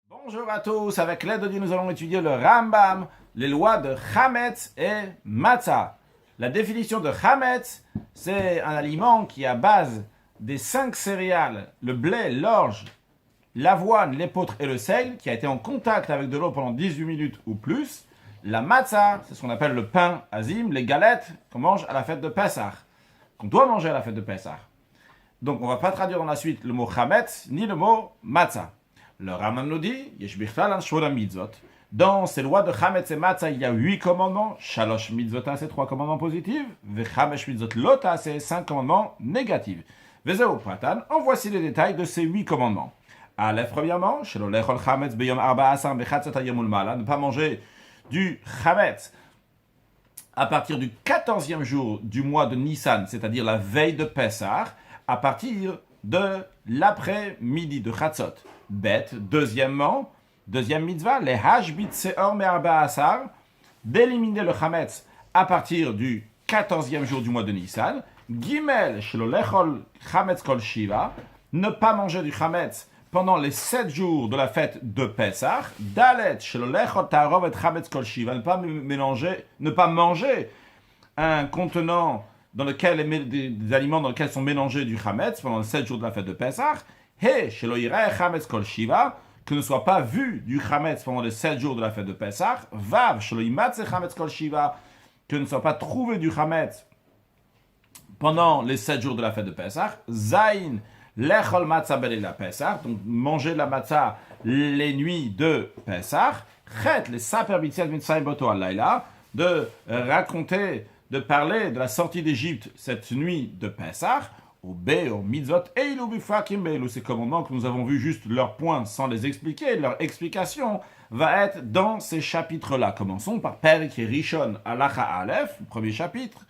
Bonjour à tous, avec l'aide de Dieu, nous allons étudier le Rambam, les lois de Chametz et Matzah. La définition de Chametz, c'est un aliment qui est à base des 5 céréales, le blé, l'orge, l'avoine, l'épeautre et le sel, qui a été en contact avec de l'eau pendant 18 minutes ou plus. La Matzah, c'est ce qu'on appelle le pain azim, les galettes qu'on mange à la fête de Pessah, qu'on doit manger à la fête de Pessah. Donc on ne va pas traduire dans la suite le mot Chametz, ni le mot Matzah. Le Rambam nous dit, dans ces lois de Chametz et Matzah, il y a 8 commandements, Shalosh mitzvot, c'est 3 commandements positifs, Vechamesh mitzvot lota, c'est 5 commandements négatifs. Vezeu pratan, en voici les détails de ces 8 commandements. Aleph, premièrement, Shelo lechol Chametz beyom arba asar bechatzot hayomul mala, ne pas manger du Chametz à partir du 14e jour du mois de Nissan, c'est-à-dire la veille de Pessah, à partir de l'après-midi de Chatzot. Bête, deuxième mitzvah, les hashbit seor me'arba asar, d'éliminer le chametz à partir du 14e jour du mois de Nissan. Gimel, shelo lechol chametz kol shiva, ne pas manger du chametz pendant les 7 jours de la fête de Pessah. Dalet, shelo lechol ta'arov et chametz kol shiva, ne pas manger un contenant dans lequel des aliments dans lesquels sont mélangés du chametz pendant les 7 jours de la fête de Pessah. He, shelo yireh chametz kol shiva, que ne soit pas vu du chametz pendant les 7 jours de la fête de Pessah. Vav, shelo yimatze chametz kol shiva, que ne soit pas trouvé du chametz pendant les 7 jours de la fête de Pessah. Zain, lechol matzah belela Pessah, donc manger la matzah les nuits de Pessah. Chet, les saper b'tziat mitzrayim boto alayla, de raconter, de parler de la sortie d'Égypte cette nuit de Pessah. Ces commandements que nous avons vus juste leurs points sans les expliquer, leur explication va être dans ces chapitres-là. Commençons par Perik Rishon Halacha Aleph, premier chapitre.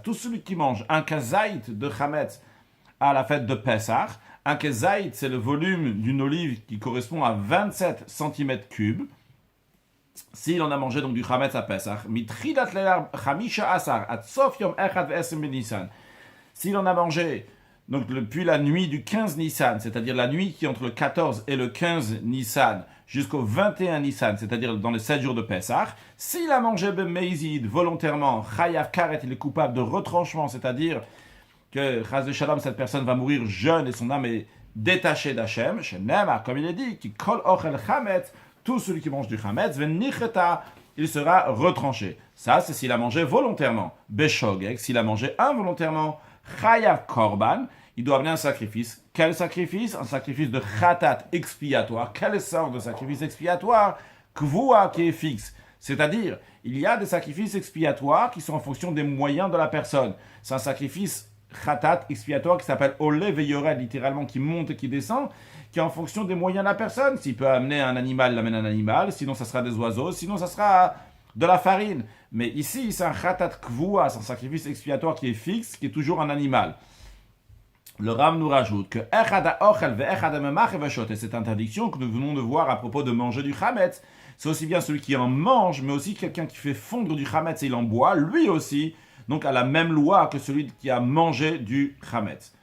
Tout celui qui mange un kazaït de chametz à la fête de Pessah, un kazaït c'est le volume d'une olive qui correspond à 27 cm3. S'il en a mangé donc du chametz à Pessah, s'il en a mangé donc depuis la nuit du 15 Nissan, c'est-à-dire la nuit qui est entre le 14 et le 15 Nissan, jusqu'au 21 Nissan, c'est-à-dire dans les 7 jours de Pessah, s'il a mangé Meizid volontairement, Chayav Karet, il est coupable de retranchement, c'est-à-dire que Chaz de Shalom, cette personne va mourir jeune et son âme est détachée d'Hachem, comme il est dit, qui kol ochel chametz, tout celui qui mange du chametz, il sera retranché. Ça, c'est s'il a mangé volontairement. Beshogeg, s'il a mangé involontairement. Chayav korban, il doit amener un sacrifice. Quel sacrifice? Un sacrifice de khatat expiatoire. Quelle sorte de sacrifice expiatoire? Kvua, qui est fixe. C'est-à-dire, il y a des sacrifices expiatoires qui sont en fonction des moyens de la personne. C'est un sacrifice khatat expiatoire qui s'appelle olé veyored, littéralement qui monte et qui descend, qui est en fonction des moyens de la personne. S'il peut amener un animal, il amène un animal, sinon ça sera des oiseaux, sinon ça sera de la farine. Mais ici, c'est un khatat kvua, c'est un sacrifice expiatoire qui est fixe, qui est toujours un animal. Le Ram nous rajoute que cette interdiction que nous venons de voir à propos de manger du chametz, c'est aussi bien celui qui en mange, mais aussi quelqu'un qui fait fondre du chametz et il en boit, lui aussi, donc à la même loi que celui qui a mangé du chametz.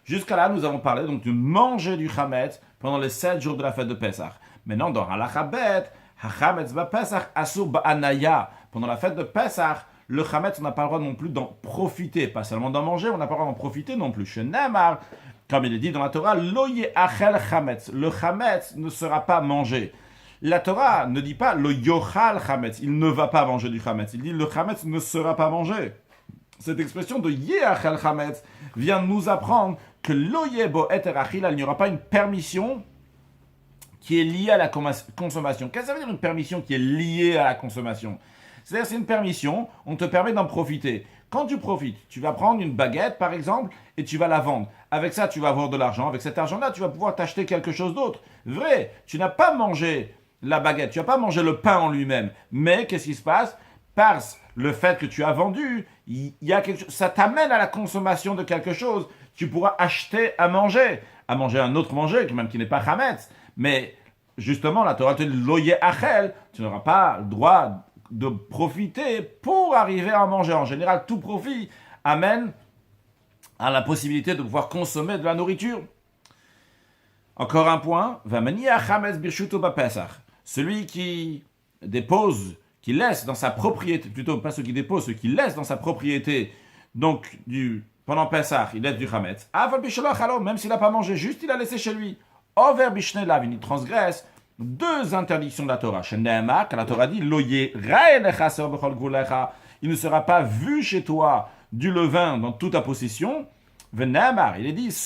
Jusqu'à là, nous avons parlé donc de manger du chametz pendant les 7 jours de la fête de Pessah. Maintenant, dans Halacha Bet, chametz ba Pessah asur ba'anaya. Pendant la fête de Pessah, le chametz, on n'a pas le droit non plus d'en profiter. Pas seulement d'en manger, on n'a pas le droit d'en profiter non plus. Shenemar, comme il est dit dans la Torah, lo ye'achel chametz. Le chametz ne sera pas mangé. La Torah ne dit pas lo yochal chametz. Il ne va pas manger du chametz. Il dit le chametz ne sera pas mangé. Cette expression de ye'achel chametz vient nous apprendre que l'oyebo eter achila, il n'y aura pas une permission qui est liée à la consommation. Qu'est-ce que ça veut dire une permission qui est liée à la consommation? C'est-à-dire c'est une permission, on te permet d'en profiter. Quand tu profites, tu vas prendre une baguette par exemple et tu vas la vendre. Avec ça, tu vas avoir de l'argent. Avec cet argent-là, tu vas pouvoir t'acheter quelque chose d'autre. Vrai, tu n'as pas mangé la baguette, tu n'as pas mangé le pain en lui-même. Mais qu'est-ce qui se passe? Par le fait que tu as vendu, il y a quelque chose, ça t'amène à la consommation de quelque chose. Tu pourras acheter à manger un autre manger, même qui n'est pas chametz. Mais justement, la Torah te dit loye achel, tu n'auras pas le droit de profiter pour arriver à manger. En général, tout profit amène à la possibilité de pouvoir consommer de la nourriture. Encore un point, Vamania Chametz Birshuto Bapesach. Celui qui dépose, qui laisse dans sa propriété, plutôt pas ceux qui déposent, ceux qui laissent dans sa propriété, donc pendant Pessah, il laisse du Chametz. Même s'il n'a pas mangé, juste il a laissé chez lui. Over Bishnelav, il transgresse deux interdictions de la Torah. Car la Torah dit, il ne sera pas vu chez toi du levain dans toute ta possession. Venamar, il est dit,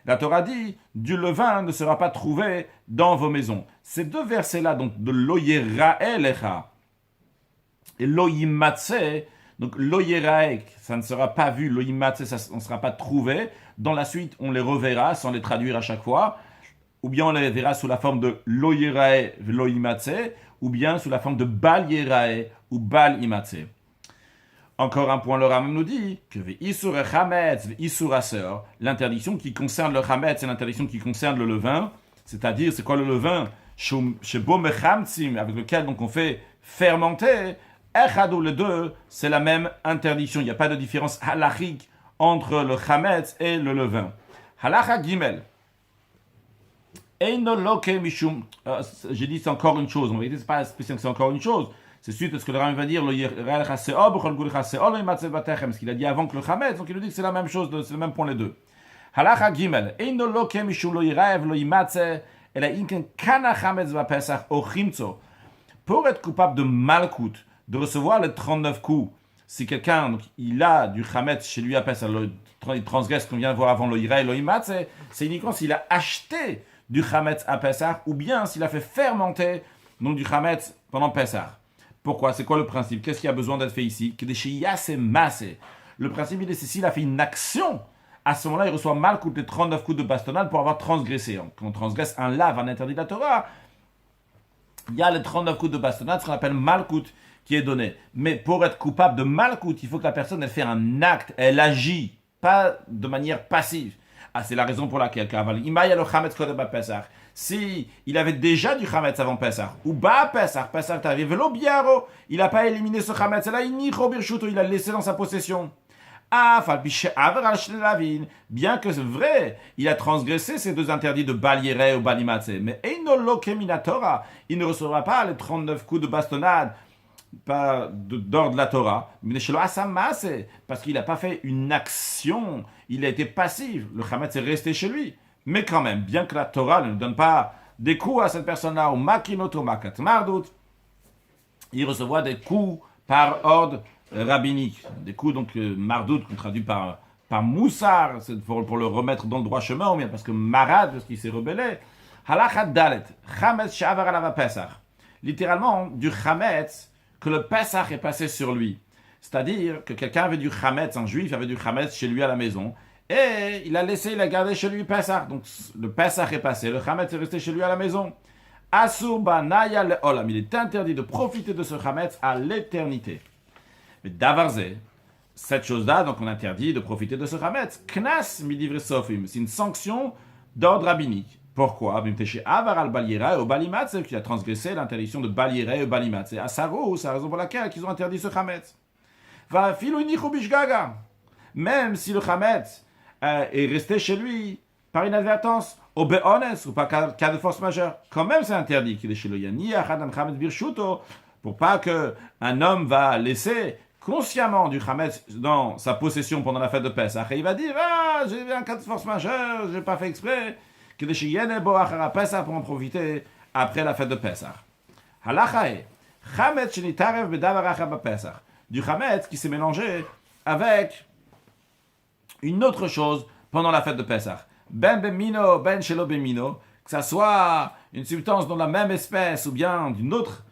la Torah dit, du levain ne sera pas trouvé dans vos maisons. Ces deux versets-là, donc de loyeraelecha et loyimatse, donc loyeraek, ça ne sera pas vu, loyimatse, ça ne sera pas trouvé. Dans la suite, on les reverra sans les traduire à chaque fois, ou bien on les verra sous la forme de loyerae, loyimatse, ou bien sous la forme de bal yerae ou bal imatse. Encore un point, le Rambam nous dit que l'interdiction qui concerne le chametz, c'est l'interdiction qui concerne le levain, c'est-à-dire, c'est quoi le levain avec lequel donc on fait fermenter, les deux, c'est la même interdiction, il n'y a pas de différence halachique entre le chametz et le levain. Halacha gimel. J'ai dit c'est encore une chose, en vérité c'est pas spécial que c'est encore une chose. C'est suite à ce que le Rambam va dire, ce qu'il a dit avant que le Chametz, donc il nous dit que c'est la même chose, c'est le même point les deux. Halacha gimel, pour être coupable de malkout, de recevoir les 39 coups, si quelqu'un, donc, il a du Chametz chez lui à Pesach, il transgresse, qu'on vient de voir avant le Yirae, le Imatze, c'est uniquement s'il a acheté du Chametz à Pesach, ou bien s'il a fait fermenter donc, du Chametz pendant Pesach. Pourquoi? C'est quoi le principe? Qu'est-ce qui a besoin d'être fait ici? Que des shiyase massé. Le principe, il est c'est s'il a fait une action, à ce moment-là, il reçoit malkout les 39 coups de bastonnade pour avoir transgressé. Quand on transgresse un lave, un interdit de la Torah, il y a les 39 coups de bastonnade, ce qu'on appelle malkout, qui est donné. Mais pour être coupable de malkout, il faut que la personne elle fait un acte, elle agit, pas de manière passive. Ah, c'est la raison pour laquelle, si il avait déjà du Chametz avant Pesach, ou bas Pesach est arrivé, il n'a pas éliminé ce Chametz, il l'a laissé dans sa possession. Bien que c'est vrai, il a transgressé ces deux interdits de Bal Yireh ou Bal Imatze, mais il ne recevra pas les 39 coups de bastonnade d'ordre de la Torah, parce qu'il n'a pas fait une action, il a été passif, le Chametz est resté chez lui. Mais quand même, bien que la Torah ne donne pas des coups à cette personne-là, au makinoto makat mardut, il recevra des coups par ordre rabbinique. Des coups, donc, mardout, qu'on traduit par moussar, c'est pour le remettre dans le droit chemin, ou bien parce que marad, parce qu'il s'est rebellé. Halachat dalet, chametz shavar alava pesach. Littéralement, du chametz, que le pesach est passé sur lui. C'est-à-dire que quelqu'un avait du chametz, un juif avait du chametz chez lui à la maison, et il a gardé chez lui Pesach. Donc le Pesach est passé, le Chametz est resté chez lui à la maison. Asur banaya le'olam. Il est interdit de profiter de ce Chametz à l'éternité. Mais davarze, cette chose-là, donc on interdit de profiter de ce Chametz. Knas midivre sofim. C'est une sanction d'ordre rabbinique. Pourquoi? Avar al balira au balimatze, qui a transgressé l'interdiction de balira et balimatze. Asaro, c'est la raison pour laquelle ils ont interdit ce Chametz. Va filunichu bishgaga. Même si le Chametz est resté chez lui par inadvertance, au be'ones, ou par cas de force majeure, quand même c'est interdit qu'il est chez lui. Pour pas qu'un homme va laisser consciemment du Chametz dans sa possession pendant la fête de Pesach, et il va dire, j'ai eu un cas de force majeure, j'ai pas fait exprès, qu'il est chez Yene Boachara Pesach pour en profiter après la fête de Pesach. Halachae, Chametz shenitarev bedavaracha b'Pesach. Du Chametz qui s'est mélangé avec une autre chose pendant la fête de Pesach. Ben bemino, ben shelo bemino, que ça soit une substance dans la même espèce ou bien d'une autre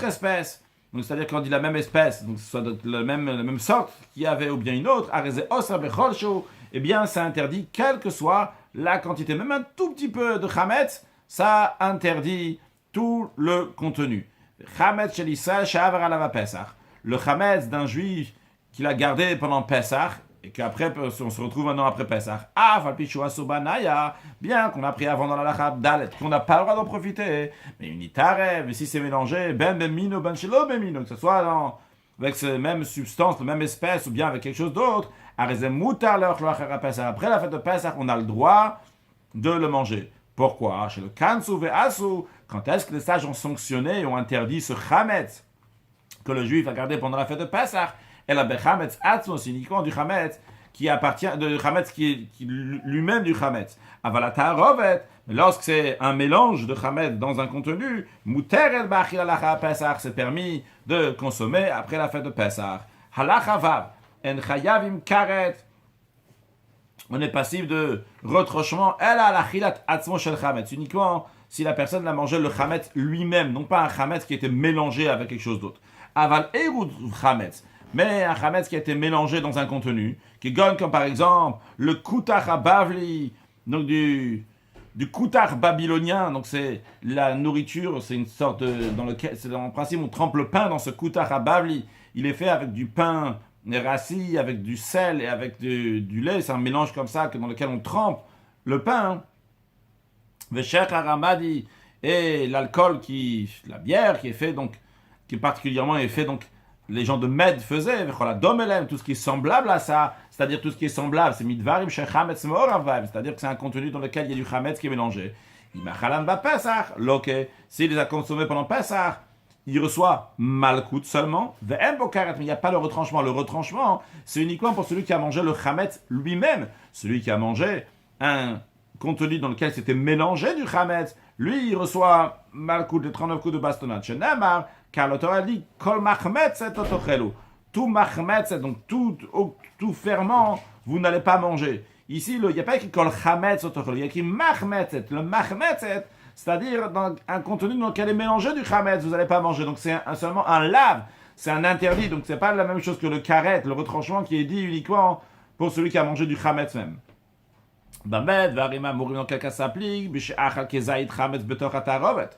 espèce. Donc c'est-à-dire quand on dit la même espèce, donc que ce soit de la même sorte qu'il y avait ou bien une autre, areze osa bechol shu, eh bien ça interdit quelle que soit la quantité. Même un tout petit peu de chametz, ça interdit tout le contenu. Chametz shel Israël she'avar alav Pesach. Le chametz d'un juif qu'il a gardé pendant Pesach, et qu'après, on se retrouve un an après Pesach. Bien qu'on a pris avant dans la lachab dalet, qu'on n'a pas le droit d'en profiter. Mais une itarev, si c'est mélangé, ben mino, ben shelo ben mino, que ce soit avec cette même substance, la même espèce, ou bien avec quelque chose d'autre, après la fête de Pesach, on a le droit de le manger. Pourquoi? Chez le Kansu ve'asu, quand est-ce que les sages ont sanctionné et ont interdit ce chametz que le juif a gardé pendant la fête de Pessah? Et la bechametz atzmo, c'est uniquement du chametz qui appartient, de chametz qui est lui-même du chametz. Avalata rovet, mais lorsque c'est un mélange de chametz dans un contenu, muter el bachil alacha Pessah, c'est permis de consommer après la fête de Pessah. Halacha vav, en chayavim karet, on est passif de retranchement, elle a la chilat atzmo shel chametz, uniquement si la personne a mangé le chametz lui-même, non pas un chametz qui a été mélangé avec quelque chose d'autre. Aval erud chametz, mais un chametz qui a été mélangé dans un contenu, qui gagne comme par exemple le koutach bavli, donc du koutach babylonien, donc c'est la nourriture, c'est une sorte de, dans lequel, c'est en principe on trempe le pain dans ce koutach bavli, il est fait avec du pain rassis, avec du sel et avec du lait, c'est un mélange comme ça dans lequel on trempe le pain. Veshech aramadi, et l'alcool la bière qui est fait donc, qui particulièrement est fait donc, les gens de Med faisaient, tout ce qui est semblable à ça, c'est-à-dire tout ce qui est semblable, c'est midvarim shel chametz me'orav, c'est-à-dire que c'est un contenu dans lequel il y a du chametz qui est mélangé. Imachalan ba Pesach, loke, s'il les a consommés pendant Pesach, il reçoit malkout seulement, ve'em bo karet, mais il n'y a pas le retranchement. Le retranchement, c'est uniquement pour celui qui a mangé le chametz lui-même, celui qui a mangé un contenu dans lequel c'était mélangé du chametz, lui, il reçoit malkout de 39 coups de bastonnade. Chez Namar, car le Torah dit kol machmetz et otochelu. Tout machmetz, donc tout ferment, vous n'allez pas manger. Ici, il n'y a pas écrit kol chametz otochelu, il y a écrit machmetz. Le machmetz, c'est-à-dire dans un contenu dans lequel est mélangé du chametz, vous n'allez pas manger. Donc c'est seulement un lave, c'est un interdit. Donc c'est pas la même chose que le karet, le retranchement qui est dit uniquement pour celui qui a mangé du chametz même. Bamed, varima, mourir dans quel cas s'applique, bishachal kezaït chametz betor atarovet.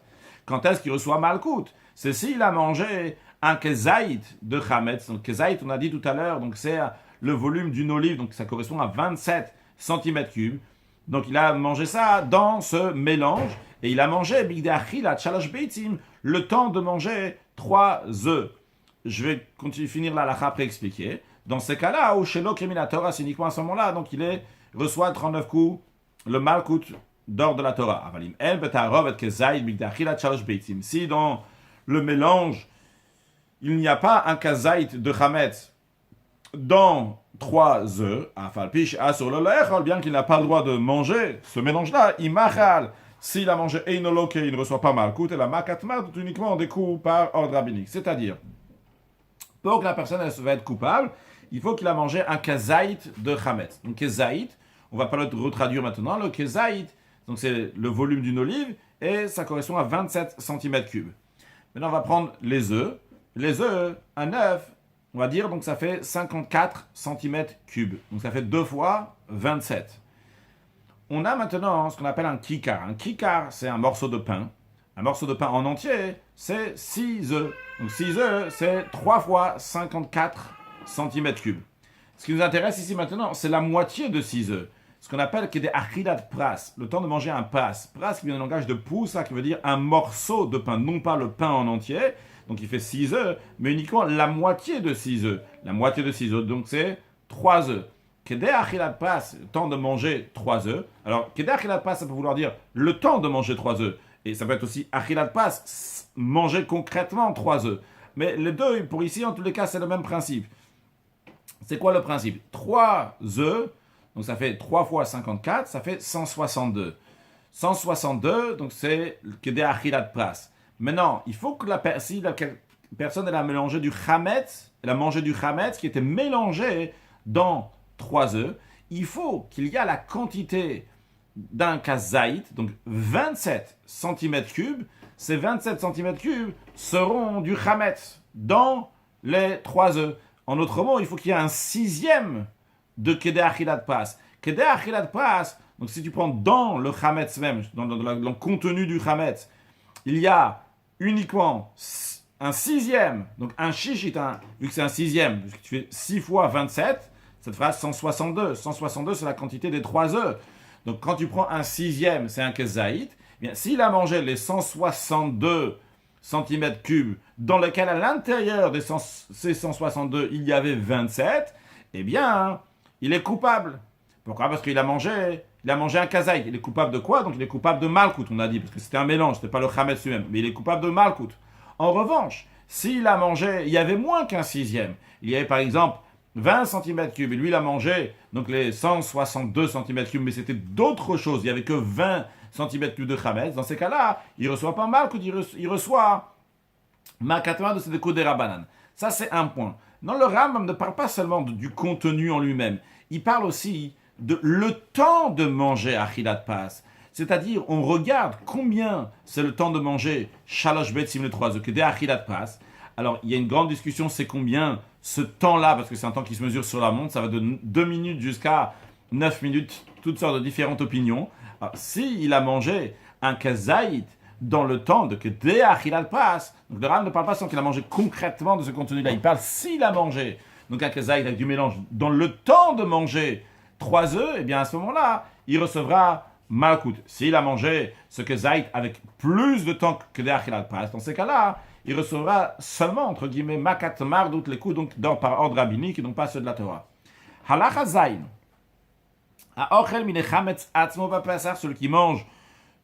Quand est-ce qu'il reçoit malkout? C'est s'il a mangé un kezaït de chametz. Donc kezaït, on a dit tout à l'heure, donc c'est le volume d'une olive, donc ça correspond à 27 cm3. Donc il a mangé ça dans ce mélange, et il a mangé bigdachilat shalosh beitzim, le temps de manger 3 œufs. Je vais finir la halakha après expliquer. Dans ces cas-là, où shelo krimi Torah, c'est uniquement à ce moment-là, donc il reçoit 39 coups, le malkout d'or de la Torah. Avalim el betarov et kezaït bigdachilat shalosh beitzim. Si dans le mélange, il n'y a pas un kazaït de chametz dans 3 œufs, sur le bien qu'il n'a pas le droit de manger ce mélange-là, imachal, s'il a mangé einoloke, il ne reçoit pas malkout, et la makatmat uniquement des coups par ordre rabbinique. C'est-à-dire, pour que la personne elle va être coupable, il faut qu'il a mangé un kazaït de chametz. Donc kazaït, on va pas le retraduire maintenant, le kazaït, donc c'est le volume d'une olive, et ça correspond à 27 cm3. Maintenant, on va prendre les œufs. Les œufs, un œuf, on va dire, donc ça fait 54 cm3. Donc ça fait 2 fois 27. On a maintenant ce qu'on appelle un kikar. Un kikar, c'est un morceau de pain. Un morceau de pain en entier, c'est 6 œufs. Donc 6 œufs, c'est 3 fois 54 cm3. Ce qui nous intéresse ici maintenant, c'est la moitié de 6 œufs. Ce qu'on appelle des achilat pras, le temps de manger un pras. Pras qui vient du langage de poussa, qui veut dire un morceau de pain, non pas le pain en entier. Donc il fait 6 œufs, mais uniquement la moitié de 6 œufs. La moitié de 6 œufs, donc c'est 3 œufs. Kedé achilat pras, le temps de manger 3 œufs. Alors, kedé achilat pras, ça peut vouloir dire le temps de manger 3 œufs. Et ça peut être aussi achilat pras, manger concrètement 3 œufs. Mais les deux, pour ici, en tous les cas, c'est le même principe. C'est quoi le principe? 3 œufs, donc ça fait 3 fois 54, ça fait 162. 162, donc c'est kedé achilat pras. Maintenant, il faut que si la personne elle a mélangé du chametz, elle a mangé du chametz qui était mélangé dans 3 œufs, il faut qu'il y a la quantité d'un kazaït, donc 27 cm3. Ces 27 cm3 seront du chametz dans les 3 œufs. En autre mot, il faut qu'il y ait un 6e de kedé achilat pras. Kedé achilat pras, donc si tu prends dans le chametz même, dans le contenu du chametz, il y a uniquement un 6e, donc un shishit, vu que c'est un 6e, puisque tu fais 6 fois 27, ça te fera 162. 162, c'est la quantité des 3 œufs. Donc quand tu prends un 6e, c'est un kezaït, bien s'il a mangé les 162 cm3 dans lesquels à l'intérieur de ces 162, il y avait 27, eh bien, il est coupable. Pourquoi? Parce qu'il a mangé un kazaït. Il est coupable de quoi? Donc il est coupable de malkout, on a dit, parce que c'était un mélange, c'était pas le chametz lui-même, mais il est coupable de malkout. En revanche, s'il a mangé, il y avait moins qu'un sixième. Il y avait par exemple 20 cm3, et lui il a mangé donc les 162 cm3, mais c'était d'autres choses, il n'y avait que 20 cm3 de chametz. Dans ces cas-là, il ne reçoit pas malkout, il reçoit makatma de ses des rabanan. Ça c'est un point. Non, le Rambam ne parle pas seulement du contenu en lui-même, il parle aussi de le temps de manger Achilat Pas. C'est-à-dire, on regarde combien c'est le temps de manger Shalosh Betzim le 3 que des Achilat Pas. Alors, il y a une grande discussion, c'est combien ce temps-là, parce que c'est un temps qui se mesure sur la montre, ça va de 2 minutes jusqu'à 9 minutes, toutes sortes de différentes opinions. Alors, s'il a mangé un kazaït dans le temps de que des Achilat Pas, donc le Rambam ne parle pas sans qu'il a mangé concrètement de ce contenu-là, il parle s'il a mangé, donc un kazaït avec du mélange, dans le temps de manger 3 œufs, et bien à ce moment-là, il recevra malkout. S'il a mangé ce kazaït avec plus de temps que des Achilat Pas, dans ces cas-là, il recevra seulement, entre guillemets, makat mardout, les coups, donc par ordre rabbinique, et donc pas ceux de la Torah. Halacha zayin. Ha'ochel mine chametz atzmo b'pesach, celui qui mange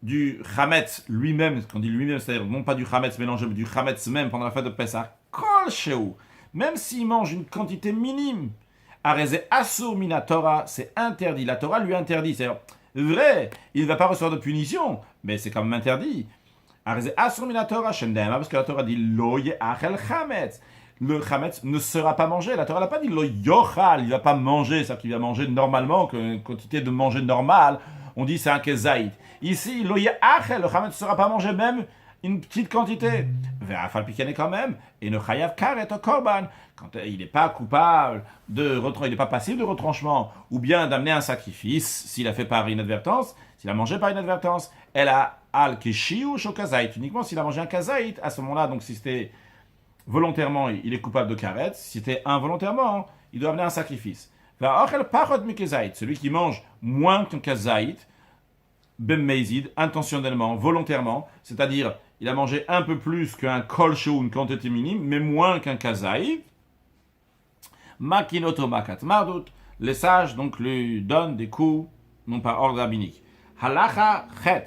du chametz lui-même, quand on dit lui-même, c'est-à-dire non pas du chametz mélangé, mais du chametz même pendant la fête de Pesach, kol sheu, même s'il mange une quantité minime, arezé asur mina Torah, c'est interdit. La Torah lui interdit. C'est vrai, il ne va pas recevoir de punition, mais c'est quand même interdit. Arezé asur mina Torah, shendema, parce que la Torah dit lo ye'achel chametz. Le chametz ne sera pas mangé. La Torah n'a pas dit lo yochal, il ne va pas manger, c'est-à-dire qu'il va manger normalement, qu'une quantité de manger normale, on dit c'est un kezaït. Ici, lo ye'achel, le chametz ne sera pas mangé même une petite quantité. Ve'afal pikane quand même, et ne chayav karet au korban. Quand il n'est pas coupable il n'est pas passible de retranchement, ou bien d'amener un sacrifice, s'il a fait par inadvertance, s'il a mangé par inadvertance, elle a al kishiu shokazait, uniquement s'il a mangé un kazaït, à ce moment-là, donc si c'était volontairement, il est coupable de karet, si c'était involontairement, il doit amener un sacrifice. Ve'achel pachot mikazait, celui qui mange moins qu'un kazaït, bemmezid, intentionnellement, volontairement, c'est-à-dire, il a mangé un peu plus qu'un kolchou, une quantité minime, mais moins qu'un kazaït, Makinoto makat mardut, les sages donc lui donnent des coups, non par ordre rabbinique. Halacha chet,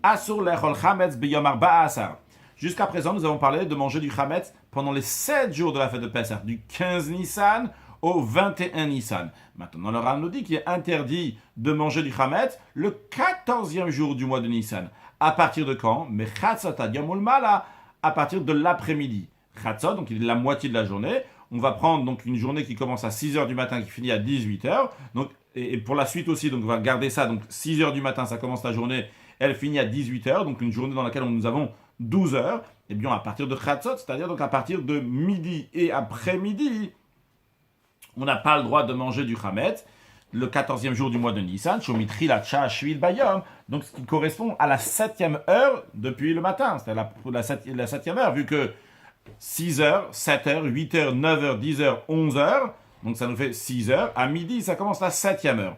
asur lechol chametz biyom arba'a asar. Jusqu'à présent, nous avons parlé de manger du chametz pendant les 7 jours de la fête de Pessah, du 15 Nissan au 21 Nissan. Maintenant, le Rambam nous dit qu'il est interdit de manger du chametz le 14e jour du mois de Nissan. À partir de quand? Mais chatzot ad yom ulmala, à partir de l'après-midi. Chatzot, donc il est la moitié de la journée. On va prendre donc une journée qui commence à 6h du matin, qui finit à 18h. Donc, et pour la suite aussi, donc on va garder ça. Donc 6h du matin, ça commence la journée, elle finit à 18h. Donc une journée dans laquelle nous avons 12 heures. Et bien à partir de Chatzot, c'est-à-dire donc à partir de midi et après-midi, on n'a pas le droit de manger du chametz. Le 14e jour du mois de Nissan, Shomitri la Tcha Shvil Bayom, donc ce qui correspond à la 7e heure depuis le matin. C'est-à-dire la 7e heure, vu que 6h, 7h, 8h, 9h, 10h, 11h, donc ça nous fait 6h. À midi, ça commence la 7e heure.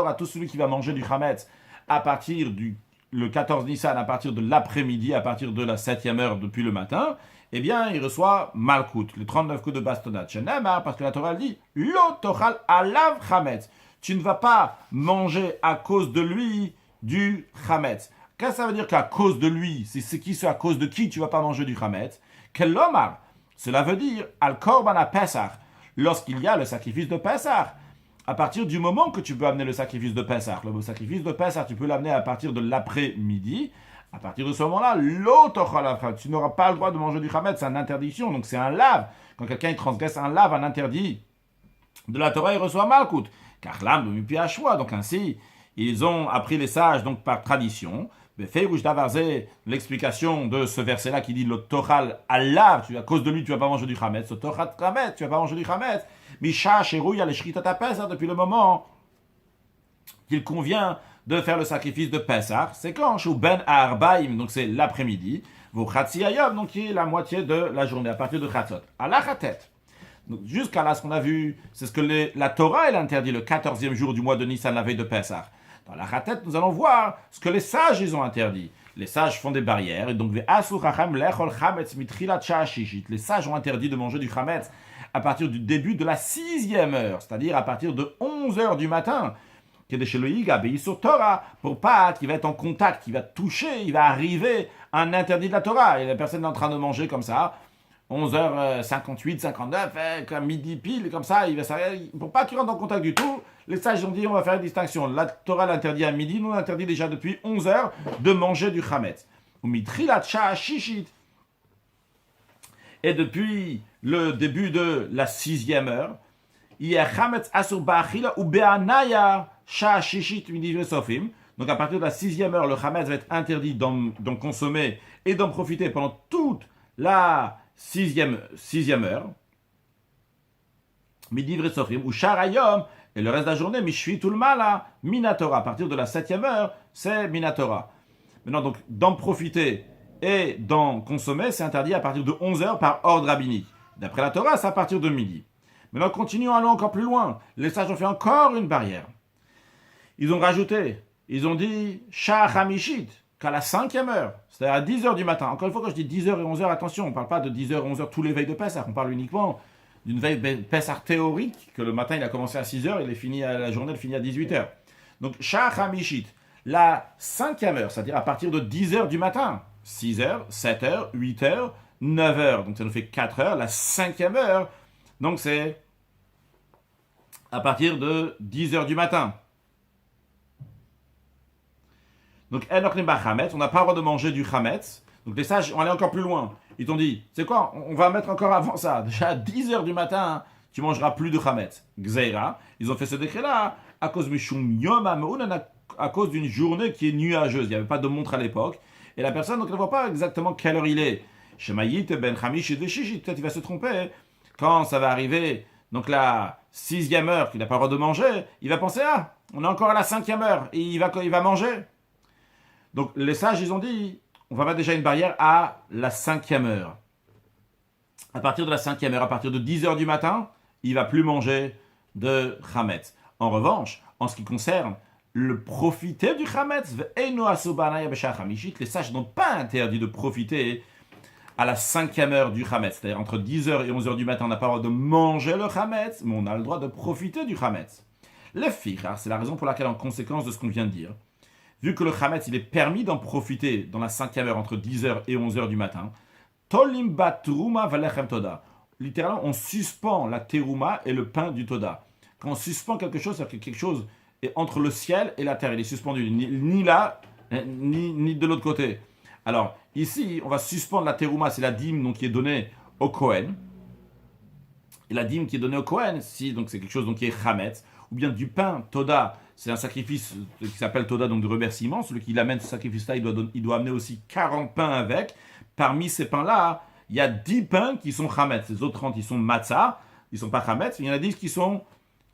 À tout celui qui va manger du chametz à partir le 14 Nissan, à partir de l'après-midi, à partir de la 7e heure depuis le matin, eh bien, il reçoit malkout, les 39 coups de bastonnade. Parce que la Torah dit, lo tochal alav chametz. Tu ne vas pas manger à cause de lui du chametz. Qu'est-ce que ça veut dire qu'à cause de lui, c'est qui, c'est à cause de qui tu ne vas pas manger du chametz? Quel lomar? Cela veut dire, al korban à Pesach, lorsqu'il y a le sacrifice de Pesach. À partir du moment que tu peux amener le sacrifice de Pesach, le sacrifice de Pesach, tu peux l'amener à partir de l'après-midi. À partir de ce moment-là, tu n'auras pas le droit de manger du chametz, c'est une interdiction, donc c'est un lave. Quand quelqu'un transgresse un lave, un interdit de la Torah, il reçoit malkout. Car l'âme de Mupi Ashwa, donc ainsi, ils ont appris les sages donc par tradition. L'explication de ce verset-là qui dit le tochal alav, à cause de lui tu vas pas manger du chametz, le tochal chametz, tu vas pas manger du chametz. Misha sherouya le shritat Pesach, depuis le moment qu'il convient de faire le sacrifice de Pesach, c'est quand Shu ben Arbaim, donc c'est l'après-midi, vos Chatzi Hayom, donc qui est la moitié de la journée, à partir de Chatzot. À la Chatet. Donc jusqu'à là, ce qu'on a vu, c'est ce que la Torah, elle interdit le 14e jour du mois de Nissan, la veille de Pesach. Dans la Chatet, nous allons voir ce que les sages, ils ont interdit. Les sages font des barrières, et donc les sages ont interdit de manger du chametz à partir du début de la 6e heure, c'est-à-dire à partir de 11 heures du matin. Sur Torah, pour pas qu'il va être en contact, qu'il va toucher, il va arriver à un interdit de la Torah. Et la personne est en train de manger comme ça, 11h58, 59, comme midi pile, comme ça, il va s'arrêter. Pour pas qu'il rentre en contact du tout, les sages ont dit on va faire une distinction. La Torah l'interdit à midi, nous on interdit déjà depuis 11h de manger du chametz. Et depuis le début de la 6e heure, il y a chametz asur ba'achila ou be'anaya sha'ashishit midivre sofim. Donc à partir de la 6e heure, le chametz va être interdit d'en consommer et d'en profiter pendant toute la 6e heure. Midivre sofim ou sharayom, et le reste de la journée, mishvi tulmala, minatora. À partir de la 7e heure, c'est minatora. Maintenant, donc, d'en profiter et d'en consommer, c'est interdit à partir de 11h par ordre rabbinique. D'après la Torah, c'est à partir de midi. Maintenant, continuons, allons encore plus loin. Les sages ont fait encore une barrière. Ils ont rajouté, ils ont dit Sha'achamishit, qu'à la 5e heure, c'est-à-dire à 10h du matin. Encore une fois, quand je dis 10h et 11h, attention, on ne parle pas de 10h et 11h tous les veilles de Pessah, on parle uniquement d'une veille de Pessah théorique, que le matin il a commencé à 6h, il est fini à la journée, elle finit à 18h. Donc Sha'achamishit, la 5e heure, c'est-à-dire à partir de 10h du matin, 6h, 7h, 8h, 9h, donc ça nous fait 4 heures, la 5e heure, donc c'est à partir de 10h du matin. Donc, on n'a pas le droit de manger du chametz. Donc, les sages ont allé encore plus loin. Ils t'ont dit, c'est quoi, on va mettre encore avant ça. Déjà à 10h du matin, tu mangeras plus de chametz. Gzeira, ils ont fait ce décret-là à cause à cause d'une journée qui est nuageuse. Il n'y avait pas de montre à l'époque. Et la personne, donc, ne voit pas exactement quelle heure il est. Shemayit ben chamish et de shishit, peut-être il va se tromper. Quand ça va arriver, donc la 6e heure qu'il n'a pas le droit de manger, il va penser, on est encore à la 5e heure, et il va manger. Donc les sages, ils ont dit, on va mettre déjà une barrière à la 5e heure. À partir de la 5e heure, à partir de 10h du matin, il ne va plus manger de chametz. En revanche, en ce qui concerne le profiter du chametz, les sages n'ont pas interdit de profiter à la 5e heure du chametz. C'est-à-dire entre 10h et 11h du matin, on n'a pas le droit de manger le chametz, mais on a le droit de profiter du chametz. Le fichar, c'est la raison pour laquelle, en conséquence de ce qu'on vient de dire, vu que le chametz, il est permis d'en profiter dans la 5e heure entre 10h et 11h du matin, tolim batruma valechem toda. Littéralement, on suspend la terouma et le pain du toda. Quand on suspend quelque chose, c'est-à-dire que quelque chose est entre le ciel et la terre. Il est suspendu, ni là, ni de l'autre côté. Alors, ici, on va suspendre la terouma, c'est la dîme donc, qui est donnée au Kohen. Et la dîme qui est donnée au Kohen, si donc c'est quelque chose donc, qui est chametz, ou bien du pain, toda, c'est un sacrifice qui s'appelle toda, donc de remerciement. Celui qui amène ce sacrifice-là, il doit amener aussi 40 pains avec. Parmi ces pains-là, il y a 10 pains qui sont chametz. Les autres 30, ils sont matzah, ils ne sont pas chametz. Il y en a 10 qui sont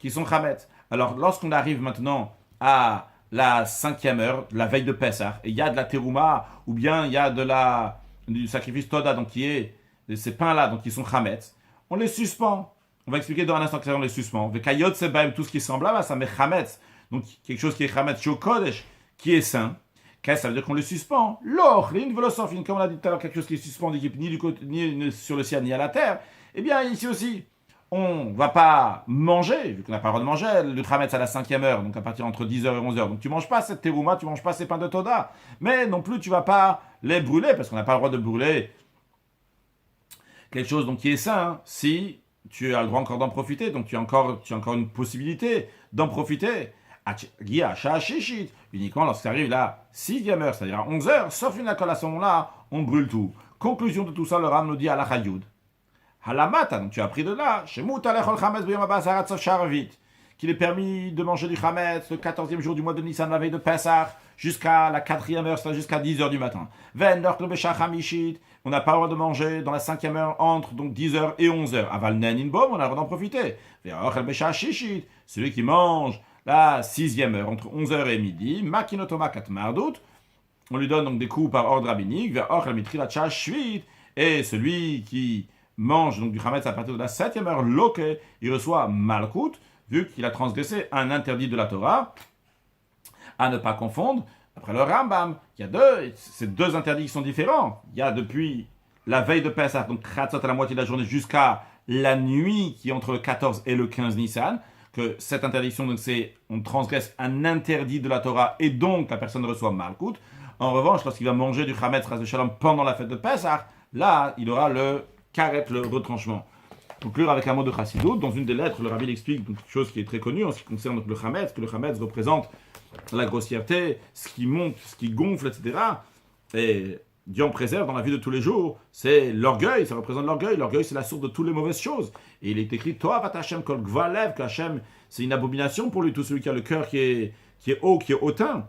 chametz. Alors, lorsqu'on arrive maintenant à la 5e heure, la veille de Pessah, et il y a de la terouma, ou bien il y a du sacrifice toda, donc qui est ces pains-là, donc qui sont chametz, on les suspend. On va expliquer dans un instant que on les suspend. Vekayot sebaim, tout ce qui est semblable, ça met chametz. Donc quelque chose qui est chametz, shokodesh, qui est saint. Qu'est-ce que ça veut dire qu'on le suspend? L'or, l'invelosophin, comme on a dit tout à l'heure, quelque chose qui est suspendu, ni sur le ciel, ni à la terre. Eh bien, ici aussi, on ne va pas manger, vu qu'on n'a pas le droit de manger, le chametz à la 5e heure, donc à partir entre 10h et 11h. Donc tu ne manges pas cette terouma, tu ne manges pas ces pains de toda. Mais non plus, tu ne vas pas les brûler, parce qu'on n'a pas le droit de brûler quelque chose donc, qui est sain, si tu as le droit encore d'en profiter, donc tu as encore une possibilité d'en profiter. Uniquement lorsqu'il arrive la 6e heure, c'est-à-dire à 11h, sauf une alcool à ce moment-là, on brûle tout. Conclusion de tout ça, le Ram nous dit à la Chayoud. Halamata, donc tu as appris de là, qu'il est permis de manger du chametz le 14e jour du mois de Nissan, la veille de Pessah, jusqu'à la 4e heure, c'est-à-dire jusqu'à 10h du matin. On n'a pas le droit de manger dans la 5e heure entre donc 10h et 11h. Aval neninbom, on a le droit d'en profiter. Celui qui mange la 6e heure entre 11h et midi, makinotoma kat mardout, on lui donne donc des coups par ordre rabbinique, et celui qui mange donc du chametz à partir de la 7e heure, loke, il reçoit malkout, vu qu'il a transgressé un interdit de la Torah, à ne pas confondre. Après le Rambam, il y a ces deux interdits qui sont différents. Il y a depuis la veille de Pessah, donc Chatzot à la moitié de la journée, jusqu'à la nuit qui est entre le 14 et le 15 Nissan, que cette interdiction, donc c'est on transgresse un interdit de la Torah et donc la personne reçoit Malkout. En revanche, lorsqu'il va manger du Chametz Ras Shalom pendant la fête de Pessah, là, il aura le karet, le retranchement. Pour conclure avec un mot de Chassidut, dans une des lettres, le Rabbi explique quelque chose qui est très connu en ce qui concerne le Chametz, que le Chametz représente la grossièreté, ce qui monte, ce qui gonfle, etc. Et Dieu en préserve dans la vie de tous les jours, c'est l'orgueil, ça représente l'orgueil. L'orgueil, c'est la source de toutes les mauvaises choses. Et il est écrit, Toi, vat Hashem kol gvalev, que Hashem, c'est une abomination pour lui, tout celui qui a le cœur qui est haut, qui est hautain.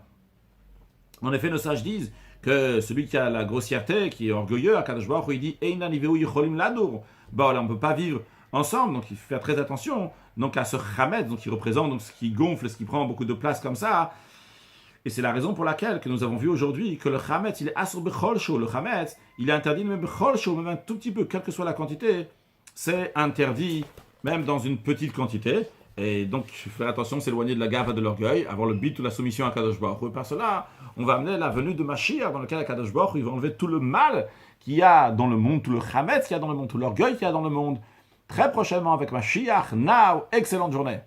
En effet, nos sages disent que celui qui a la grossièreté, qui est orgueilleux, à Kadosh Baruch Hu, il dit Einan iveu yicholim ladur. Bah là, on ne peut pas vivre ensemble, donc il faut faire très attention donc à ce chametz, donc qui représente donc ce qui gonfle, ce qui prend beaucoup de place comme ça. Et c'est la raison pour laquelle que nous avons vu aujourd'hui que le chametz, il est asur bechol sho. Le chametz, il est interdit même bechol sho, même un tout petit peu, quelle que soit la quantité, c'est interdit même dans une petite quantité. Et donc, faire attention, s'éloigner de la gave et de l'orgueil, avoir le but ou la soumission à Kadosh Baruch Hu. Par cela, on va amener la venue de Mashiach, dans lequel Kadosh Baruch Hu, il va enlever tout le mal qu'il y a dans le monde, tout le chametz qu'il y a dans le monde, tout l'orgueil qu'il y a dans le monde. Très prochainement avec Mashiach. Now, excellente journée.